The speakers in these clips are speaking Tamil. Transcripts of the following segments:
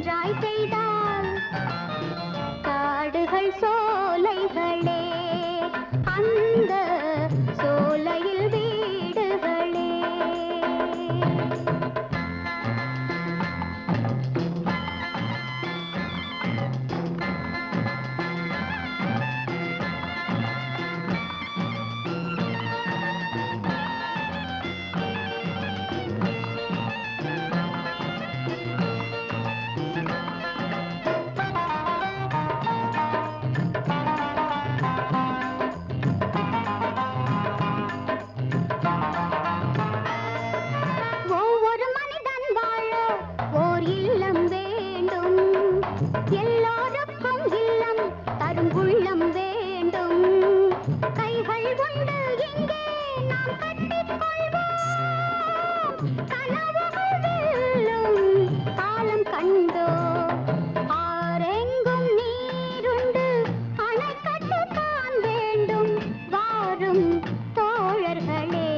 நன்றாய் செய்தால் காடுகள் சோலைகளே, அந்த சோலையில் வீடுகளே. எல்லோருக்கும் இல்லம் தரும் உள்ளம் வேண்டும். கைகள் உண்டு இங்கே நாம் கட்டிக்கொள்வோம். கனவுகள் வெல்லும் காலம் கண்டோ. ஆரெங்கும் நீருண்டு அணை கட்டத்தான் வேண்டும். வாரும் தோழர்களே,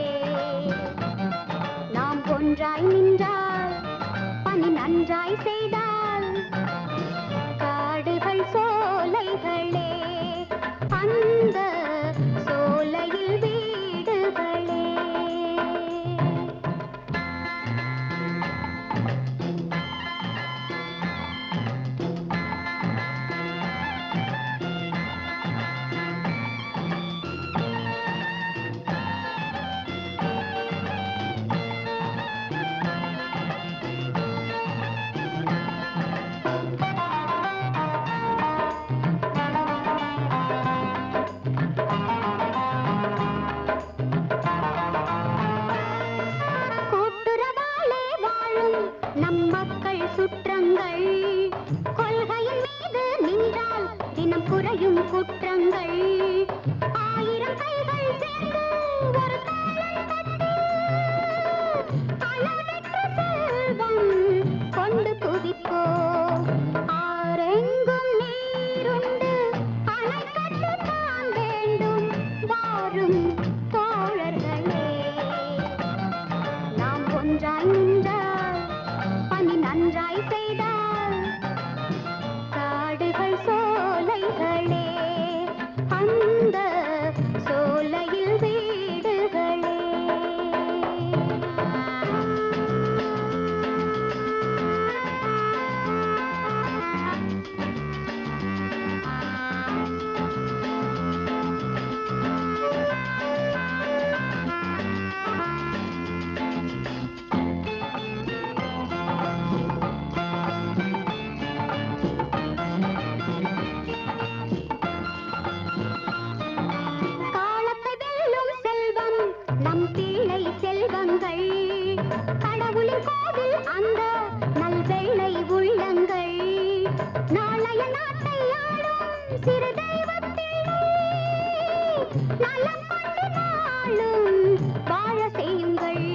நாம் ஒன்றாய் நின்றால் பணி நன்றாய் செய்தால் காடுகள் சோலைகளே, அந்த சோலையில் வீடுகளே. நம் மக்கள் சுற்றங்கள் கொள்கையின் மீது நின்றால் தினம் குறையும் குற்றங்கள். 1000 கைகள் சேர்ந்து ஒரு தாளம் தட்டி அளவற்ற செல்வம் கொண்டு குவிப்போம். ஆரெங்கும் நீருண்டு அணை கட்டத்தான் வேண்டும். வாரும் தோழர்களே, நாம் ஒன்றாய் நின்றால் பணி நன்றாய் செய்தால் காடுகள் சோலைகளே, அந்த சோலையில் வீடுகளே. நம் பிள்ளை செல்வங்கள் கடவுளின் கோவில், அந்த நல்வெள்ளை உள்ளங்கள். நாளைய நாட்டை ஆளும் சிறு தெய்வப்பிள்ளை நலம் கொண்டு நாளும் வாழ செய்யுங்கள்.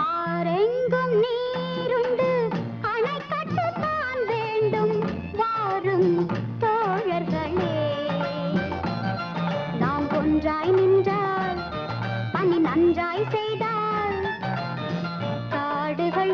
ஆரெங்கும் நீருண்டு அணை கட்டத்தான் வேண்டும். வாரும் தோழர்களே, நாம் ஒன்றாய் நின்றால் பணி நன்றாய் செய்தால் காடுகள்